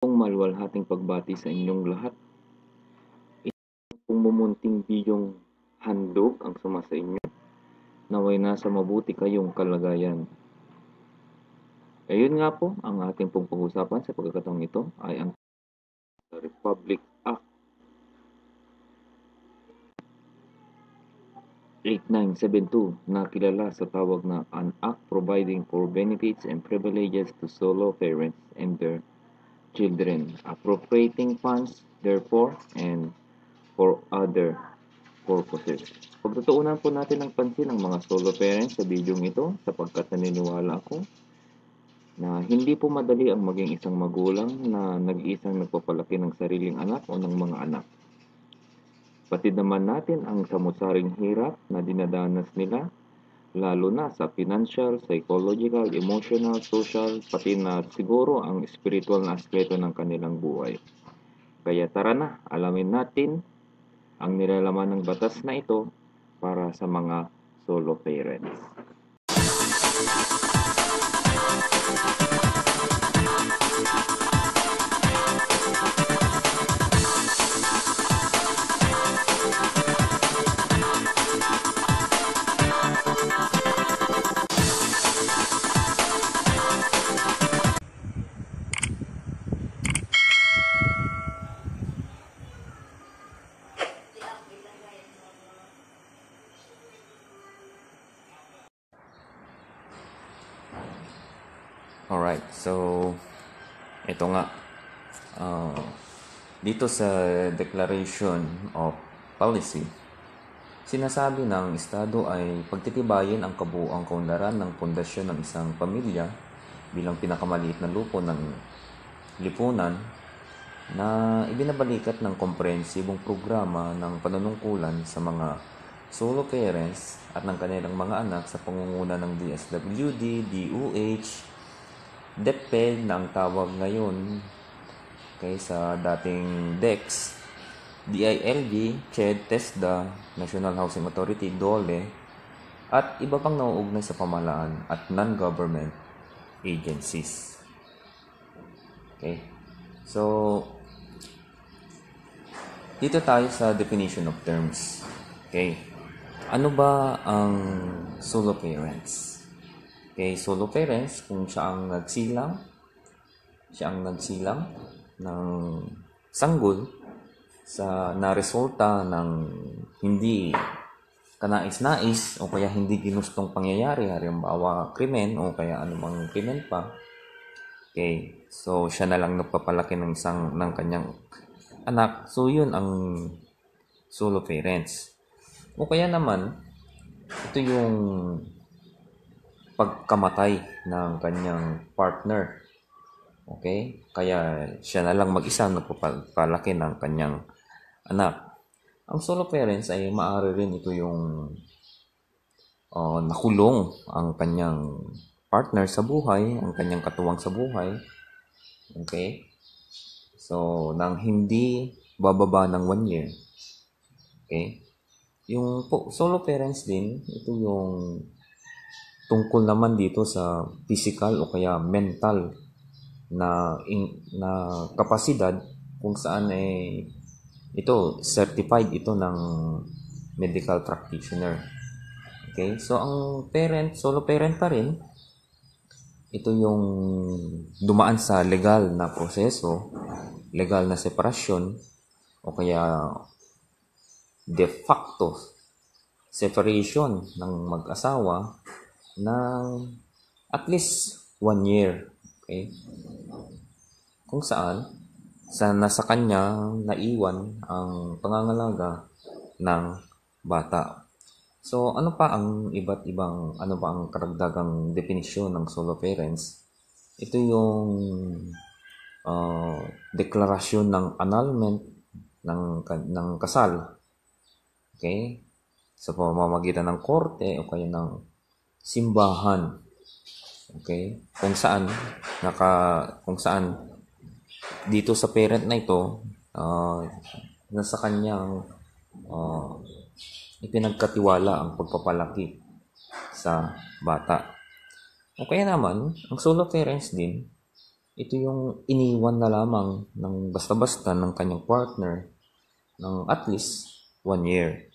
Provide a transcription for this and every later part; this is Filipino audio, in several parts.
Pong maluwalhating pagbati sa inyong lahat. Kung mumunting biyong handog ang sama sa inyo, naway nasa mabuti kayong kalagayan. Ayun nga po, ang ating pong pag-usapan sa pagkakataong ito ay ang Republic Act 8972 na kilala sa tawag na an act providing for benefits and privileges to solo parents and their children, appropriating funds therefore and for other purposes. Pagtutuunan po natin ng pansin ang mga solo parents sa bidyong ito sapagkat naniniwala ako na hindi po madali ang maging isang magulang na nag-iisang nagpapalaki ng sariling anak o ng mga anak. Batid naman natin ang samut-saring hirap na dinadanas nila, lalo na sa financial, psychological, emotional, social, pati na siguro ang spiritual na aspeto ng kanilang buhay. Kaya tara na, alamin natin ang nilalaman ng batas na ito para sa mga solo parents. Alright, so ito nga, dito sa Declaration of Policy, sinasabi ng Estado ay pagtitibayin ang kabuuang kaunlaran ng pundasyon ng isang pamilya bilang pinakamaliit na lupo ng lipunan na ibinabalikat ng komprehensibong programa ng panunungkulan sa mga solo parents at ng kanilang mga anak sa pangunguna ng DSWD, DOH, DepEd na ang tawag ngayon sa dating DEX, DILG, CHED, TESDA, National Housing Authority, DOLE, at iba pang nauugnay sa pamahalaan at non-government agencies. Okay? So, dito tayo sa definition of terms. Okay? Ano ba ang solo parents? Okay, solo parents, kung siya ang nagsilang ng sanggol sa naresulta ng hindi kanais-nais o kaya hindi ginustong pangyayari, halimbawa krimen o kaya anumang krimen pa. Okay, so siya na lang nagpapalaki ng kanyang anak. So yun ang solo parents. O kaya naman, ito yung pagkamatay ng kanyang partner. Okay? Kaya siya na lang mag-isa nagpapalaki ng kanyang anak. Ang solo parents ay maaari rin ito yung nakulong ang kanyang partner sa buhay, ang kanyang katuwang sa buhay. Okay? So, nang hindi bababa ng 1 year. Okay? Yung solo parents din, ito yung tungkol naman dito sa physical o kaya mental na kapasidad kung saan ito certified ito ng medical practitioner. Okay? So ang solo parent pa rin, ito yung dumaan sa legal na proseso, legal na separasyon o kaya de facto separation ng mag-asawa ng at least 1 year. Okay? Kung saan nasa kanya naiwan ang pangangalaga ng bata. So ano pa ang ano ba ang karagdagang definisyon ng solo parents? Ito yung deklarasyon ng annulment ng kasal. Okay? Sa pamamagitan ng korte o kaya ng simbahan. Okay? Kung saan dito sa parent na ito nasa kanyang ipinagkatiwala ang pagpapalaki sa bata. O kaya naman, ang solo parents din, ito yung iniwan na lamang ng basta-basta ng kanyang partner ng at least 1 year.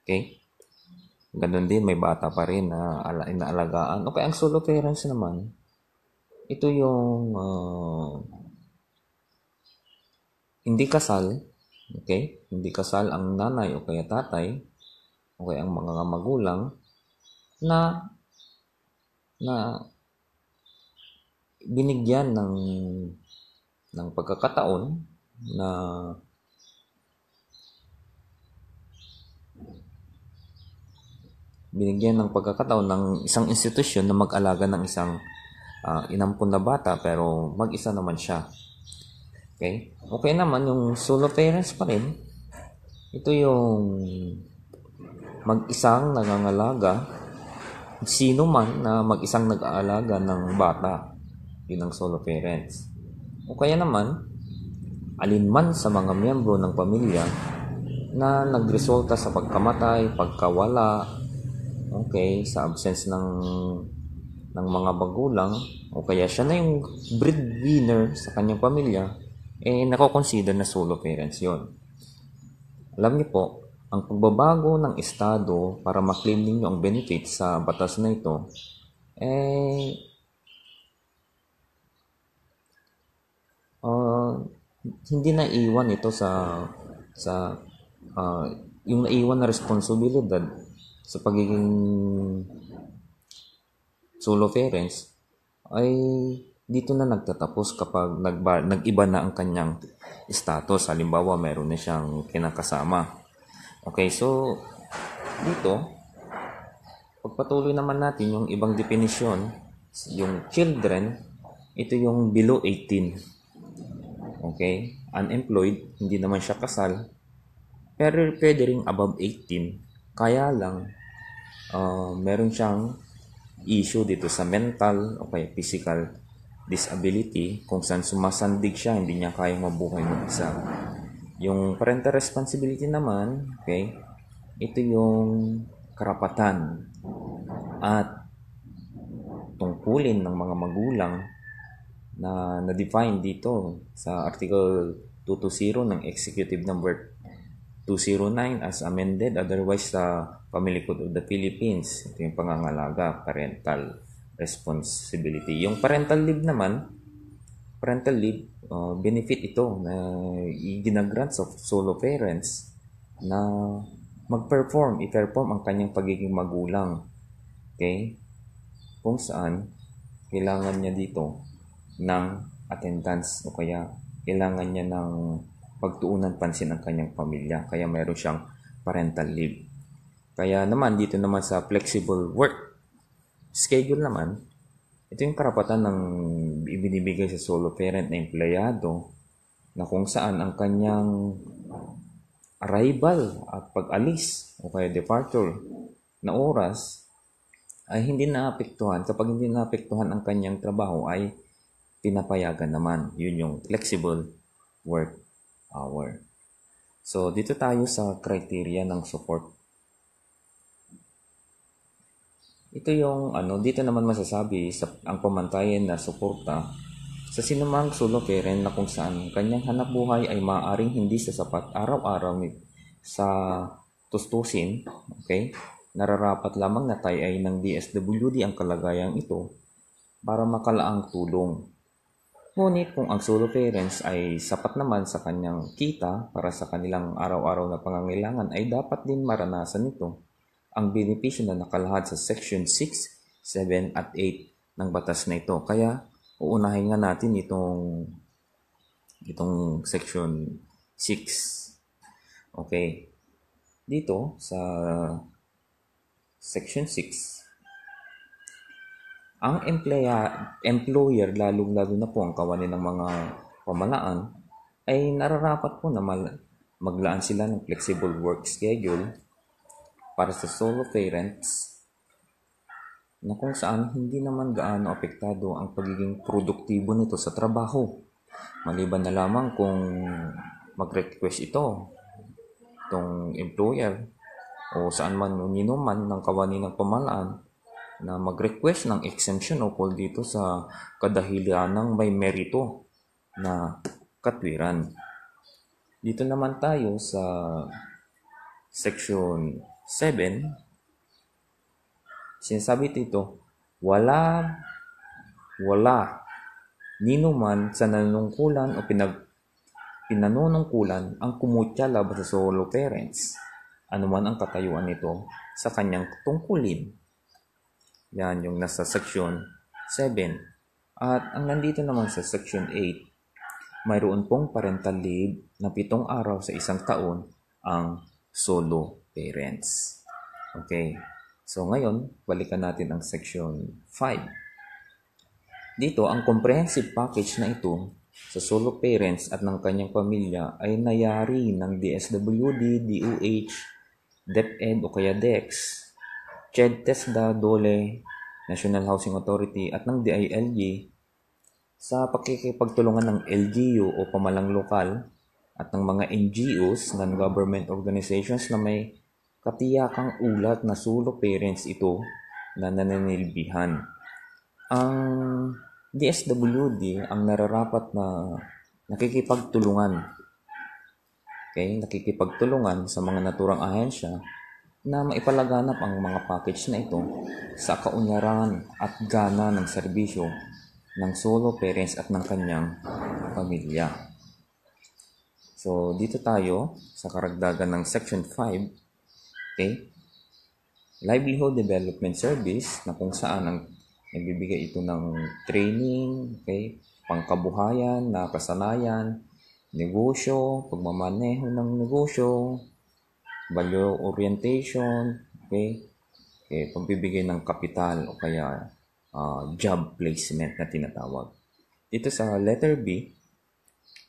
Okay? Ganun din, may bata pa rin na inaalagaan. Okay, ang solo parents naman, ito yung hindi kasal. Okay? Hindi kasal ang nanay o kaya tatay o kaya ang mga magulang na binigyan ng pagkakataon na ng isang institusyon na mag-alaga ng isang inampun na bata pero mag-isa naman siya. Okay? Okay naman yung solo parents pa rin. Ito yung mag-isang nangangalaga, sino man na mag-isang nag-aalaga ng bata. Yun ang solo parents. O kaya naman, alinman sa mga miyembro ng pamilya na nagresulta sa pagkamatay, pagkawala, okay, sa absence ng mga magulang, o kaya siya na yung breadwinner sa kanyang pamilya, nako-consider na solo parents yon. Alam niyo po, ang pagbabago ng estado para maklaim ninyo ang benefit sa batas na ito, hindi na iwan ito sa yung naiwan na responsibilidad sa pagiging solo parents ay dito na nagtatapos kapag nag-iba na ang kanyang status. Halimbawa, meron na siyang kinakasama. Okay, so dito, pagpatuloy naman natin yung ibang definisyon, yung children, ito yung below 18. Okay, unemployed, hindi naman siya kasal, pero pwede ring above 18. Kaya lang, meron siyang issue dito sa mental o kaya physical disability kung saan sumasandig siya, hindi niya kayang mabuhay mag-isa. Yung parental responsibility naman, okay, ito yung karapatan at tungkulin ng mga magulang na na-define dito sa Article 220 ng Executive Number 209 as amended, otherwise sa Family Code of the Philippines. Ito yung pangangalaga, parental responsibility. Yung parental leave naman, benefit ito na ginagrant sa solo parents na i-perform ang kanyang pagiging magulang. Okay? Kung saan, kailangan niya dito ng attendance o kaya kailangan niya ng pagtuunan pansin ang kanyang pamilya. Kaya mayroon siyang parental leave. Kaya naman, dito naman sa flexible work schedule naman, ito yung karapatan ng ibinibigay sa solo parent na empleyado na kung saan ang kanyang arrival at pag-alis o kaya departure na oras ay hindi naapektuhan. Kapag hindi naapektuhan ang kanyang trabaho ay pinapayagan naman. Yun yung flexible work hour. So, dito tayo sa criteria ng support. Ito yung dito naman masasabi ang pamantayan na suporta sa sinumang solo parent na kung saan kanyang hanap buhay ay maaaring hindi sasapat araw-araw sa tustusin, okay? Nararapat lamang na tay-ay ng DSWD ang kalagayang ito para makalaang tulong. Ngunit kung ang solo parents ay sapat naman sa kanyang kita para sa kanilang araw-araw na pangangailangan, ay dapat din maranasan ito ang benepisyo na nakalahad sa Section 6, 7 at 8 ng batas na ito. Kaya uunahin nga natin itong Section 6. Okay. Dito sa Section 6, ang employer, lalong-lalo na po ang kawani ng mga pamalaan, ay nararapat po na maglaan sila ng flexible work schedule para sa solo parents na kung saan hindi naman gaano apektado ang pagiging produktibo nito sa trabaho. Maliban na lamang kung mag-request itong employer o saan man man ng kawani ng pamalaan na mag-request ng exemption ukol dito sa kadahilan ng may merito na katwiran. Dito naman tayo sa section 7. Sinasabi dito, wala nino man sa nanunungkulan o pinanunungkulan ang kumutya laban sa solo parents, anuman ang katayuan nito sa kanyang tungkulin. Yan yung nasa section 7. At ang nandito naman sa section 8, mayroon pong parental leave na 7 araw sa isang taon ang solo parents. Okay. So ngayon, balikan natin ang section 5. Dito, ang comprehensive package na ito sa solo parents at ng kanyang pamilya ay nayari ng DSWD, DOH, DepEd o kaya DEX, CHED, TESDA, DOLE, National Housing Authority at ng DILG sa pakikipagtulungan ng LGU o pamalang lokal at ng mga NGOs, non-government organizations na may katiyakang ulat na solo parents ito na nananilbihan. Ang DSWD ang nararapat na nakikipagtulungan. Okay? Nakikipagtulungan sa mga naturang ahensya na maipalaganap ang mga package na ito sa kaunlaran at gana ng serbisyo ng solo parents at ng kanyang pamilya. So, dito tayo sa karagdagan ng Section 5, okay? Livelihood Development Service na kung saan ang nagbibigay ito ng training, okay? Pangkabuhayan, nakasanayan, negosyo, pagmamaneho ng negosyo, value orientation, okay? Okay, pagbibigay ng kapital o kaya job placement na tinatawag. Dito sa letter B,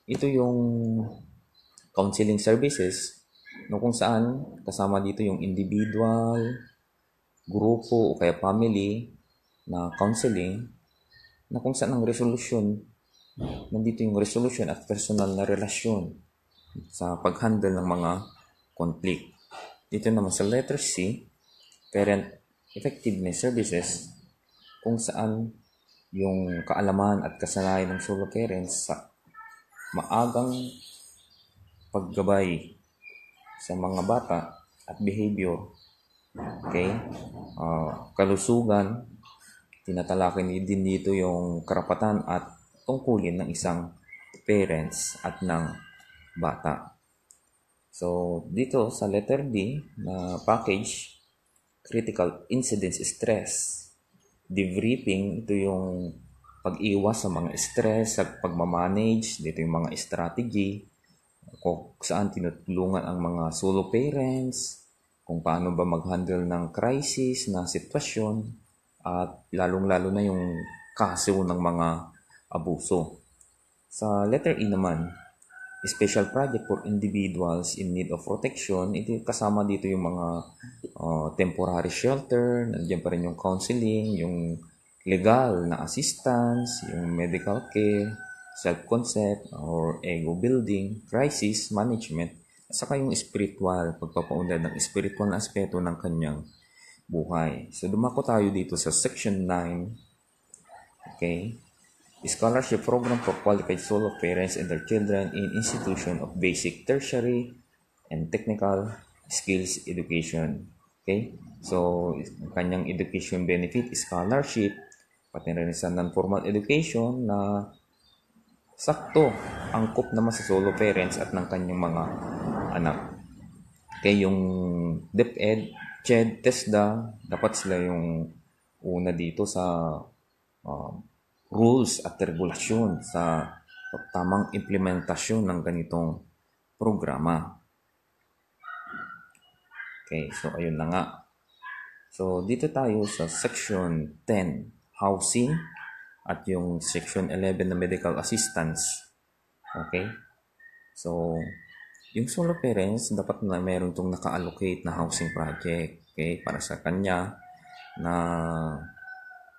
ito yung counseling services no kung saan kasama dito yung individual, grupo o kaya family na counseling na kung saan ang resolution, nandito yung resolution at personal na relasyon sa pag-handle ng mga conflict. Dito naman sa letter C, parent effectiveness services, kung saan yung kaalaman at kasanayan ng solo parents sa maagang paggabay sa mga bata at behavior, okay? Kalusugan, tinatalakay din dito yung karapatan at tungkulin ng isang parents at ng bata. So, dito sa letter D na package, critical incidence stress, debriefing, ito yung pag-iwas sa mga stress, sa pagmamanage, dito yung mga strategy, kung saan tinutulungan ang mga solo parents, kung paano ba mag-handle ng crisis na sitwasyon, at lalong-lalo na yung kaso ng mga abuso. Sa letter E naman, special project for individuals in need of protection, ito kasama dito yung mga temporary shelter, nandiyan pa rin yung counseling, yung legal na assistance, yung medical care, self-concept or ego building, crisis management, at saka yung spiritual, pagpapaunlad ng spiritual na aspeto ng kanyang buhay. So, dumako tayo dito sa section 9, okay? Scholarship program for qualified solo parents and their children in institution of basic, tertiary, and technical skills education. Okay? So, kanyang education benefit, scholarship, pati rin sa non-formal education na sakto, angkop naman sa solo parents at ng kanyang mga anak. Okay, yung DepEd, CHED, TESDA, dapat sila yung una dito sa rules at regulasyon sa tamang implementasyon ng ganitong programa. Okay, so ayun na nga. So dito tayo sa section 10, housing, at yung section 11 na medical assistance. Okay? So, yung solo parents, dapat na meron itong naka-allocate na housing project, okay, para sa kanya, na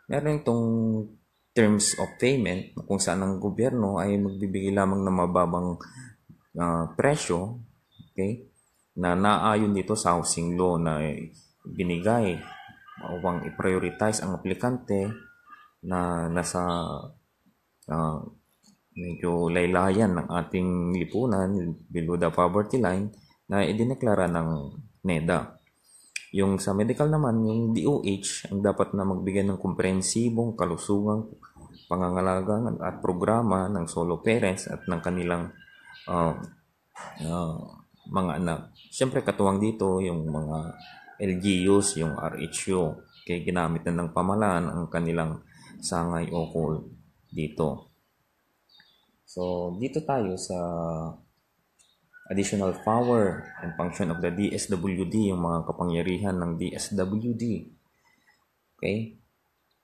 meron itong terms of payment kung saan ang gobyerno ay magbibigay lamang ng mababang presyo, okay, na naayon dito sa housing law na binigay upang i-prioritize ang aplikante na nasa medyo laylayan ng ating lipunan, below the poverty line, na idineklara ng NEDA. Yung sa medical naman, yung DOH ang dapat na magbigay ng komprehensibong kalusugang pangangalaga at programa ng solo parents at ng kanilang mga anak. Siyempre katuwang dito yung mga LGUs, yung RHU, kaya ginamit na ng pamahalaan ang kanilang sangay o call dito. So, dito tayo sa additional power and function of the DSWD, yung mga kapangyarihan ng DSWD. Okay?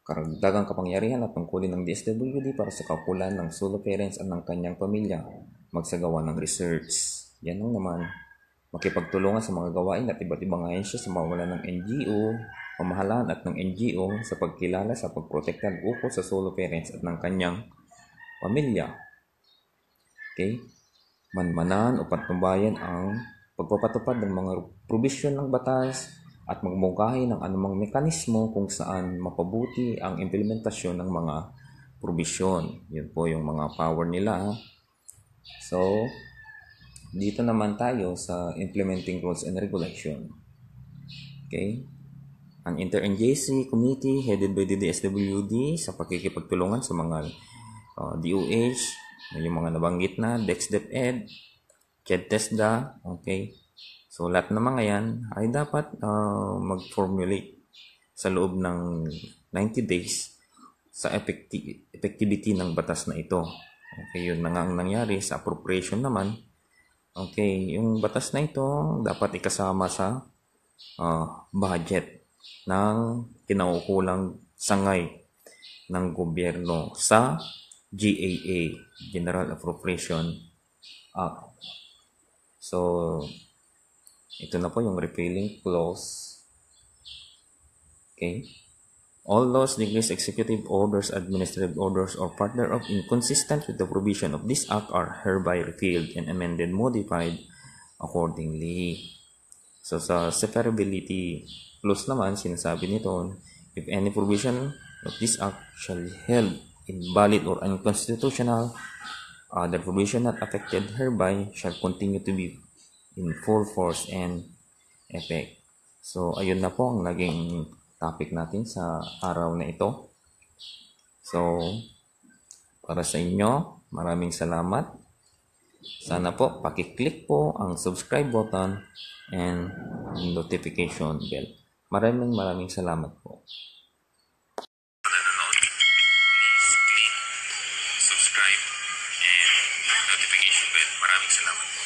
Karagdagang kapangyarihan at tungkulin ng DSWD para sa kaukulan ng solo parents at ng kanyang pamilya magsagawa ng research. Yan lang naman. Makipagtulungan sa mga gawain at iba't ibang ahensya sa mawalan ng NGO, pamahalaan at ng NGO sa pagkilala sa pagprotekta at ukol sa solo parents at ng kanyang pamilya. Okay? Manmanan o patnubayan ang pagpapatupad ng mga probisyon ng batas at magmungkahi ng anumang mekanismo kung saan mapabuti ang implementasyon ng mga probisyon. Yun po yung mga power nila. So, dito naman tayo sa implementing rules and regulation. Okay? An interagency committee headed by the DSWD sa pakikipagtulungan sa mga DOH, yung mga nabanggit na, DepEd, CHED-TESDA, okay? So, lahat ng mga yan ay dapat mag-formulate sa loob ng 90 days sa effectivity ng batas na ito. Okay, yun na nga ang nangyari sa appropriation naman. Okay, yung batas na ito dapat ikasama sa budget ng kinaukulang sangay ng gobyerno sa GAA, General Appropriation Act. So, ito na po yung repealing clause. Okay. All laws, decrees, executive orders, administrative orders, or partner of inconsistent with the provision of this act are hereby repealed and amended, modified accordingly. So, sa severability clause naman, sinasabi nito, if any provision of this act shall be held invalid or unconstitutional, the provision not affected hereby shall continue to be in full force and effect. So, ayun na po ang naging topic natin sa araw na ito. So, para sa inyo, maraming salamat. Sana po, pakiclick po ang subscribe button and notification bell. Maraming salamat po. Subscribe and notification bell. Maraming salamat po.